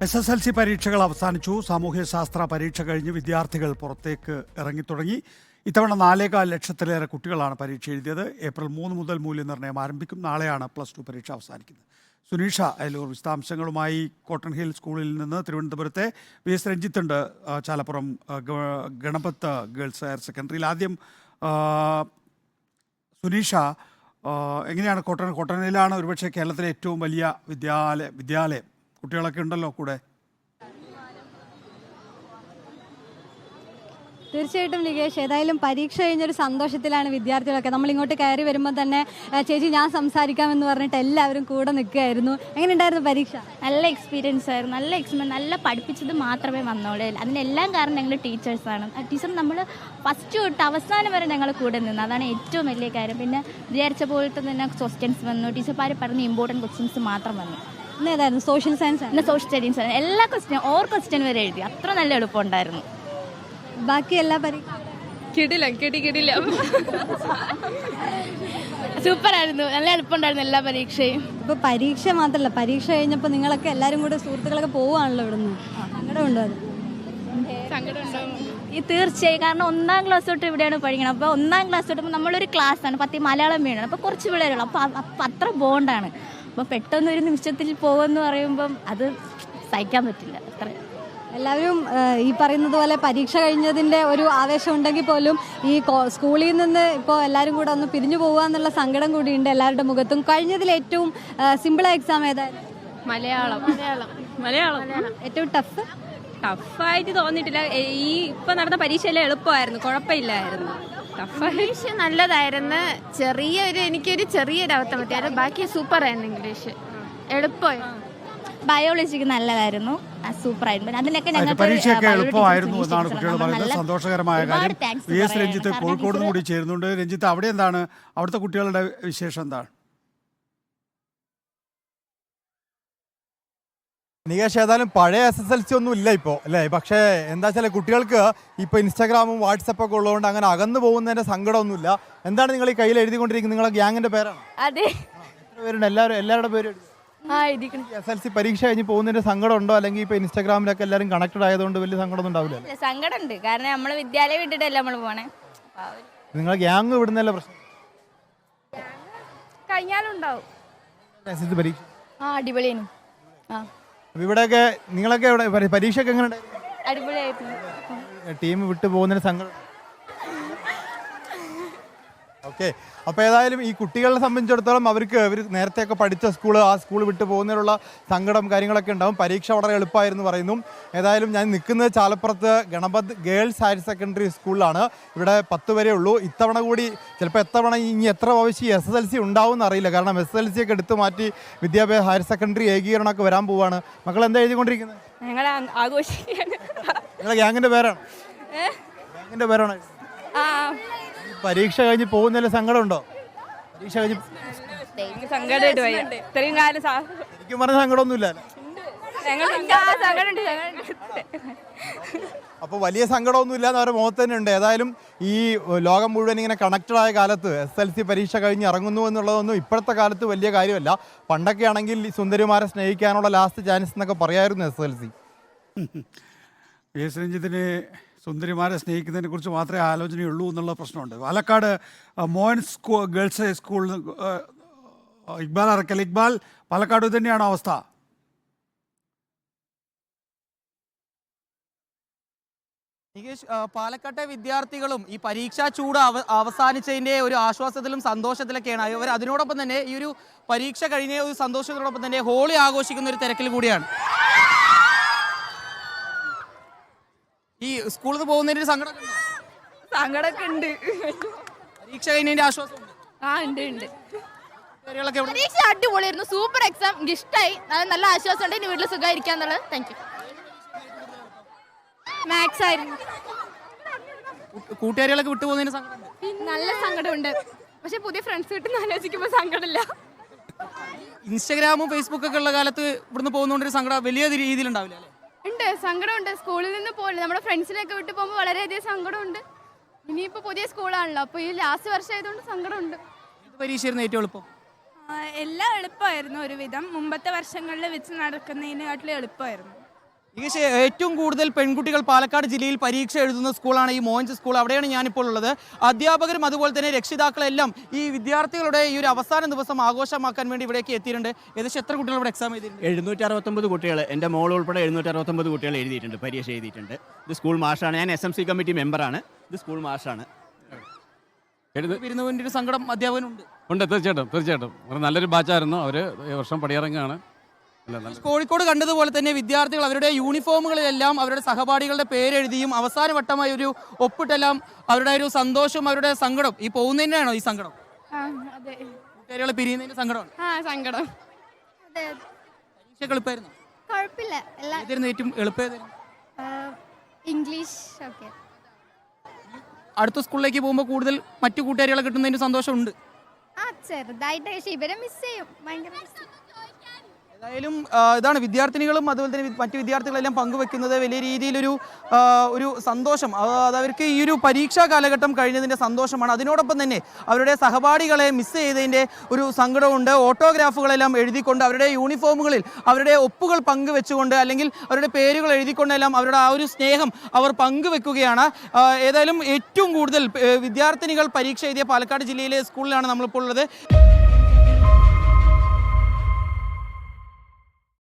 SSLC പരീക്ഷകൾ അവസാനിച്ചു. സാമൂഹ്യശാസ്ത്ര പരീക്ഷ കഴിഞ്ഞ് വിദ്യാർത്ഥികൾ പുറത്തേക്ക് ഇറങ്ങിത്തുടങ്ങി. ഇത്തവണ 4.25 ലക്ഷത്തിലേറെ കുട്ടികളാണ് പരീക്ഷ എഴുതിയത്. ഏപ്രിൽ 3 മുതൽ മൂല്യനിർണ്ണയം ആരംഭിക്കും. നാളെയാണ് +2 പരീക്ഷ അവസാനിക്കുന്നത്. സുനീഷ അയലൂർ വിശദാംശങ്ങളുമായി കോട്ടൺ ഹിൽ സ്കൂളിൽ നിന്ന് തിരുവനന്തപുരത്തെ VS രഞ്ജിത്തുണ്ട്. ചാലപ്പുറം ഗണപത്ത് ഗേൾസ് ഹയർ സെക്കൻഡറിയിൽ. ആദ്യം സുനീഷ, എങ്ങനെയാണ് കോട്ടണിലാണ് ഒരുപക്ഷെ കേരളത്തിലെ ഏറ്റവും വലിയ വിദ്യാലയം, കുട്ടികളൊക്കെ ഉണ്ടല്ലോ കൂടെ? തീർച്ചയായിട്ടും ലിഗേഷ്, ഏതായാലും പരീക്ഷ കഴിഞ്ഞൊരു സന്തോഷത്തിലാണ് വിദ്യാർത്ഥികളൊക്കെ. നമ്മൾ ഇങ്ങോട്ട് കയറി വരുമ്പോൾ തന്നെ ചേച്ചി ഞാൻ സംസാരിക്കാമെന്ന് പറഞ്ഞിട്ട് എല്ലാവരും കൂടെ നിൽക്കുകയായിരുന്നു. എങ്ങനെ ഉണ്ടായിരുന്നു പരീക്ഷ? നല്ല എക്സ്പീരിയൻസ് ആയിരുന്നു. നല്ല പഠിപ്പിച്ചത് മാത്രമേ വന്നോളൂ. അതിനെല്ലാം കാരണം ഞങ്ങൾ ടീച്ചേഴ്സാണ്. ടീച്ചർ നമ്മൾ ഫസ്റ്റ് തൊട്ട് അവസാനം വരെ ഞങ്ങൾ കൂടെ നിന്ന്, അതാണ് ഏറ്റവും വലിയ കാര്യം. പിന്നെ വിചാരിച്ച പോലത്തെ തന്നെ ക്വസ്റ്റ്യൻസ് വന്നു. ടീച്ചർമാർ പറഞ്ഞ ഇമ്പോർട്ടൻറ്റ് ക്വസ്റ്റ്യൻസ് മാത്രം വന്നു. ഇന്ന് ഏതായിരുന്നു? സോഷ്യൽ സയൻസ് ആണ്. പിന്നെ സോഷ്യൽ സ്റ്റഡീസ് ആണ്. എല്ലാ ക്വസ്റ്റ്യൻ വരെ എഴുതി. അത്ര നല്ല എളുപ്പമുണ്ടായിരുന്നു. ബാക്കി എല്ലാ പരീക്ഷ കിടില സൂപ്പറായിരുന്നു. നല്ല എളുപ്പമുണ്ടായിരുന്നു എല്ലാ പരീക്ഷയും. ഇപ്പോൾ പരീക്ഷ മാത്രമല്ല, പരീക്ഷ കഴിഞ്ഞപ്പോൾ നിങ്ങളൊക്കെ എല്ലാവരും കൂടെ സുഹൃത്തുക്കളൊക്കെ പോവുകയാണല്ലോ ഇവിടുന്ന്. സങ്കടമുണ്ടോ അത്? ഈ തീർച്ചയായും, കാരണം 1-ാം ക്ലാസ് തൊട്ട് ഇവിടെയാണ് പഠിക്കണം. അപ്പോൾ 1-ാം ക്ലാസ് തൊട്ട് നമ്മളൊരു ക്ലാസ്സാണ് 10 മലയാളം വീണത്. അപ്പോൾ കുറച്ച് പിള്ളേരുള്ളൂ. അപ്പോൾ അത്ര ബോണ്ടാണ്. അപ്പോൾ പെട്ടെന്ന് ഒരു നിമിഷത്തിൽ പോകുമെന്ന് പറയുമ്പം അത് സഹിക്കാൻ പറ്റില്ല. അത്ര എല്ലാവരും ഈ പറയുന്നത് പോലെ പരീക്ഷ കഴിഞ്ഞതിൻ്റെ ഒരു ആവേശം ഉണ്ടെങ്കിൽ പോലും ഈ സ്കൂളിൽ നിന്ന് ഇപ്പോൾ എല്ലാവരും കൂടെ ഒന്ന് പിരിഞ്ഞു പോകുക എന്നുള്ള സങ്കടം കൂടിയുണ്ട് എല്ലാവരുടെ മുഖത്തും. കഴിഞ്ഞതിൽ ഏറ്റവും സിമ്പിളായ എക്സാം ഏതായിരുന്നു? മലയാളം ഏറ്റവും ടഫായിട്ട് തോന്നിയിട്ടില്ല. ഈ ഇപ്പൊ നടന്ന പരീക്ഷയെല്ലാം എളുപ്പമായിരുന്നു, കുഴപ്പമില്ലായിരുന്നു. പരീക്ഷ നല്ലതായിരുന്നു. എനിക്കൊരു ചെറിയൊരു അബദ്ധം പറ്റിയായിരുന്നു. ബാക്കി സൂപ്പറായിരുന്നു. ഇംഗ്ലീഷ് എളുപ്പമായിരുന്നു. ബയോളജിക്ക് നല്ലതായിരുന്നു, സൂപ്പറായിരുന്നു. അതിനൊക്കെ പരീക്ഷയൊക്കെ എളുപ്പമായിരുന്നു എന്നാണ് കുട്ടികൾ പറയുന്നത്. സന്തോഷകരമായ കാര്യം. VS രഞ്ജിത്ത് കോഴിക്കോട് കൂടി ചേരുന്നുണ്ട്. രഞ്ജിത്ത്, അവിടെ എന്താണ് അവിടുത്തെ കുട്ടികളുടെ വിശേഷം എന്താണ്? നികേഷ്, ഏതായാലും പഴയ SSLC ഒന്നും ഇല്ല ഇപ്പോൾ അല്ലേ? പക്ഷേ എന്താ വെച്ചാൽ കുട്ടികൾക്ക് ഇപ്പോൾ ഇൻസ്റ്റാഗ്രാമും വാട്സപ്പൊക്കെ ഉള്ളതുകൊണ്ട് അങ്ങനെ അകന്നു പോകുന്നതിൻ്റെ സങ്കടമൊന്നുമില്ല. എന്താണ് നിങ്ങൾ ഈ കയ്യിൽ എഴുതിക്കൊണ്ടിരിക്കുന്നത്? നിങ്ങളെ ഗ്യാങ്ങിൻ്റെ പേരാണ്? അതെ. എത്ര പേരുണ്ട്? എല്ലാവരുടെ പേര് SSLC പരീക്ഷ കഴിഞ്ഞ് പോകുന്നതിൻ്റെ സങ്കടം ഉണ്ടോ? അല്ലെങ്കിൽ ഇപ്പോൾ ഇൻസ്റ്റാഗ്രാമിലൊക്കെ എല്ലാവരും കണക്റ്റഡ് ആയതുകൊണ്ട് വലിയ സങ്കടമൊന്നും ഉണ്ടാവില്ല? സങ്കടമുണ്ട്, കാരണം നമ്മൾ വിദ്യാലയം വിട്ടിട്ടല്ലേ നമ്മൾ പോണേ. നിങ്ങൾ ഗ്യാങ് വിടുന്നല്ല പ്രശ്നം? കഴിഞ്ഞാലും ഉണ്ടാവും. SSLC പരീക്ഷ അടിപൊളിയാണ്. ഇവിടെയൊക്കെ നിങ്ങളൊക്കെ ഇവിടെ പരീക്ഷയൊക്കെ എങ്ങനെ ഉണ്ടായിരുന്നു? അടിപൊളിയായിരുന്നു. ടീം വിട്ടു പോകുന്നതിന് സങ്കടം. ഓക്കെ, അപ്പോൾ ഏതായാലും ഈ കുട്ടികളെ സംബന്ധിച്ചിടത്തോളം അവർ നേരത്തെയൊക്കെ പഠിച്ച ആ സ്കൂൾ വിട്ട് പോകുന്നതിനുള്ള സങ്കടം കാര്യങ്ങളൊക്കെ ഉണ്ടാവും. പരീക്ഷ വളരെ എളുപ്പമായിരുന്നു പറയുന്നു. ഏതായാലും ഞാൻ നിൽക്കുന്നത് ചാലപ്പുറത്ത് ഗണപത് ഗേൾസ് ഹയർ സെക്കൻഡറി സ്കൂളിലാണ്. ഇവിടെ 10 വരെ ഉള്ളൂ. ഇത്തവണ കൂടി ചിലപ്പോൾ ഇനി എത്ര പ്രാവശ്യം SSLC ഉണ്ടാവും എന്നറിയില്ല. കാരണം SSLC ഒക്കെ എടുത്തു മാറ്റി വിദ്യാഭ്യാസ ഹയർ സെക്കൻഡറി ഏകീകരണമൊക്കെ വരാൻ പോവാണ്. മക്കൾ എന്താ എഴുതിക്കൊണ്ടിരിക്കുന്നത്? ഞങ്ങൾ ആഘോഷിക്കുകയാണ്. നിങ്ങളെ ഗ്യാങ്ങിൻ്റെ പേരാണ്? ഗ്യാങ്ങിൻ്റെ പേരാണ്. പരീക്ഷ കഴിഞ്ഞ് പോകുന്നതിൽ സങ്കടമുണ്ടോ? പരീക്ഷ കഴിഞ്ഞ് സങ്കടമായിട്ട് പോയി. ഇത്രയും കാലം ശരിക്കും പറഞ്ഞ സങ്കടമൊന്നുമില്ല. അപ്പോൾ വലിയ സങ്കടമൊന്നുമില്ല എന്ന് അവരുടെ മുഖത്ത് തന്നെ ഉണ്ട്. ഏതായാലും ഈ ലോകം മുഴുവൻ ഇങ്ങനെ കണക്റ്റഡ് ആയ കാലത്ത് SSLC പരീക്ഷ കഴിഞ്ഞ് ഇറങ്ങുന്നു എന്നുള്ളതൊന്നും ഇപ്പോഴത്തെ കാലത്ത് വലിയ കാര്യമല്ല. പണ്ടൊക്കെ ആണെങ്കിൽ സുന്ദരിമാരെ സ്നേഹിക്കാനുള്ള ലാസ്റ്റ് ചാൻസ് എന്നൊക്കെ പറയായിരുന്നു SSLC. VS രഞ്ജിത്തിന് സുന്ദരിമാരെ സ്നേഹിക്കുന്നതിനെ കുറിച്ച് മാത്രമേ ആലോചനയുള്ളൂ എന്നുള്ള പ്രശ്നമുണ്ട്. പാലക്കാട് മോഹൻസ് ഗേൾസ് ഹൈസ്കൂളിൽ ഇക്ബാൽ അറക്കൽ. ഇക്ബാൽ, പാലക്കാട് തന്നെയാണോ അവസ്ഥ? നികേഷ്, പാലക്കാട്ടെ വിദ്യാർത്ഥികളും ഈ പരീക്ഷാ ചൂട് അവസാനിച്ചതിൻ്റെ ഒരു ആശ്വാസത്തിലും സന്തോഷത്തിലൊക്കെയാണ് അവർ. അതിനോടൊപ്പം തന്നെ ഈ ഒരു പരീക്ഷ കഴിഞ്ഞ ഒരു സന്തോഷത്തോടൊപ്പം തന്നെ ഹോളി ആഘോഷിക്കുന്ന ഒരു തിരക്കിൽ കൂടിയാണ്. ഈ സ്കൂളിൽ നിന്ന് പോകുന്നതിന് സങ്കടമൊക്കെ ഉണ്ട്. പരീക്ഷ കഴിഞ്ഞതിന്റെ ആശ്വാസം ഉണ്ട്. പരീക്ഷ അടിപൊളിയായിരുന്നു. Super exam. എനിക്ക് ഇഷ്ടമായി. നല്ല ആശ്വാസം ഉണ്ട്. ഇനി വീട്ടിൽ സുഖമായിരിക്കാന്നുള്ളത്. Thank you. മാത്സ് ആയിരുന്നു. കൂട്ടുകാരികളൊക്കെ വിട്ടുപോകുന്നതിന് സങ്കടം? നല്ല സങ്കടമുണ്ട്. പക്ഷെ പുതിയ ഫ്രണ്ട്സ് കിട്ടുന്ന ആലോചിക്കുമ്പോൾ സങ്കടമില്ല. ഇൻസ്റ്റാഗ്രാമും ഫേസ്ബുക്കൊക്കെ ഉള്ള കാലത്ത് ഇവിടുന്ന് പോകുന്നതുകൊണ്ടൊരു സങ്കടം വലിയ രീതിയിലുണ്ടാവില്ല അല്ലേ? ഉണ്ട്, സങ്കടമുണ്ട്. സ്കൂളിൽ നിന്ന് പോകില്ല, നമ്മുടെ ഫ്രണ്ട്സിനെയൊക്കെ വിട്ടു പോകുമ്പോൾ വളരെയധികം സങ്കടമുണ്ട്. ഇനിയിപ്പോൾ പുതിയ സ്കൂളാണല്ലോ, അപ്പോൾ ഈ ലാസ്റ്റ് വർഷം ആയതുകൊണ്ട് സങ്കടമുണ്ട്. പരീക്ഷയായിരുന്നു ഏറ്റവും എളുപ്പം? എല്ലാം എളുപ്പമായിരുന്നു ഒരുവിധം. മുമ്പത്തെ വർഷങ്ങളിൽ വെച്ച് നടക്കുന്നതിനെക്കാട്ടിലും എളുപ്പമായിരുന്നു. നികേഷ്, ഏറ്റവും കൂടുതൽ പെൺകുട്ടികൾ പാലക്കാട് ജില്ലയിൽ പരീക്ഷ എഴുതുന്ന സ്കൂളാണ് ഈ മോഞ്ച് സ്കൂൾ. അവിടെയാണ് ഞാനിപ്പോൾ ഉള്ളത്. അധ്യാപകരും അതുപോലെ തന്നെ രക്ഷിതാക്കളെല്ലാം ഈ വിദ്യാർത്ഥികളുടെ ഈ ഒരു അവസാന ദിവസം ആഘോഷമാക്കാൻ വേണ്ടി ഇവിടേക്ക് എത്തിയിട്ടുണ്ട്. ഏകദേശം എത്ര കുട്ടികൾ ഇവിടെ എക്സാം എഴുതിയിട്ടുണ്ട്? 769 കുട്ടികൾ, എൻ്റെ മോൾ ഉൾപ്പെടെ 769 കുട്ടികൾ എഴുതിയിട്ടുണ്ട്, പരീക്ഷ എഴുതിയിട്ടുണ്ട്. ഇത് സ്കൂൾ മാഷാണ്. ഞാൻ SMC കമ്മിറ്റി മെമ്പറാണ്. ഇത് സ്കൂൾ മാഷാണ്. വരുന്നതിൻ്റെ ഒരു സങ്കടം അധ്യാപകനുണ്ട്. ഉണ്ട്, തീർച്ചയായിട്ടും ഒരു നല്ലൊരു ബാച്ചായിരുന്നു. അവർ ഈ വർഷം പടിയിറങ്ങുകയാണ്. കോഴിക്കോട് കണ്ടതുപോലെ തന്നെ വിദ്യാർത്ഥികൾ അവരുടെ യൂണിഫോമുകളിലെല്ലാം അവരുടെ സഹപാഠികളുടെ പേരെഴുതിയും അവസാന വട്ടമായി ഒരു ഒപ്പിട്ടെല്ലാം അവരുടെ ഒരു സന്തോഷവും അവരുടെ സങ്കടം ഈ പോകുന്നതിനാണോ ഈ സങ്കടം? അതെ. കൂട്ടുകാരികളെ പിരിയുന്നതിന്റെ സങ്കടമാണ്. സങ്കടം. പരീക്ഷ എളുപ്പമായിരുന്നു? കുഴപ്പമില്ല. ഏതായിരുന്നു ഏറ്റവും എളുപ്പമായിരുന്നു? ഇംഗ്ലീഷ്. ഓക്കെ. അടുത്ത സ്കൂളിലേക്ക് പോകുമ്പോൾ കൂടുതൽ മറ്റു കൂട്ടുകാരികളെ കിട്ടുന്നതിന് സന്തോഷമുണ്ട്. ചെറുതായിട്ട്. പക്ഷേ ഇവരെ മിസ് ചെയ്യും. ഭയങ്കര മിസ് ചെയ്യും. ഏതായാലും ഇതാണ് വിദ്യാർത്ഥിനികളും അതുപോലെ തന്നെ മറ്റു വിദ്യാർത്ഥികളെല്ലാം പങ്കുവെക്കുന്നത് വലിയ രീതിയിലൊരു ഒരു സന്തോഷം. അത് അവർക്ക് ഈ ഒരു പരീക്ഷാ കാലഘട്ടം കഴിഞ്ഞതിൻ്റെ സന്തോഷമാണ്. അതിനോടൊപ്പം തന്നെ അവരുടെ സഹപാഠികളെ മിസ് ചെയ്തതിൻ്റെ ഒരു സങ്കടമുണ്ട്. ഓട്ടോഗ്രാഫുകളെല്ലാം എഴുതിക്കൊണ്ട് അവരുടെ യൂണിഫോമുകളിൽ അവരുടെ ഒപ്പുകൾ പങ്കുവെച്ചുകൊണ്ട് അല്ലെങ്കിൽ അവരുടെ പേരുകൾ എഴുതിക്കൊണ്ടെല്ലാം അവരുടെ ആ ഒരു സ്നേഹം അവർ പങ്കുവെക്കുകയാണ്. ഏതായാലും ഏറ്റവും കൂടുതൽ വിദ്യാർത്ഥിനികൾ പരീക്ഷ എഴുതിയ പാലക്കാട് ജില്ലയിലെ സ്കൂളിലാണ് നമ്മളിപ്പോൾ ഉള്ളത്.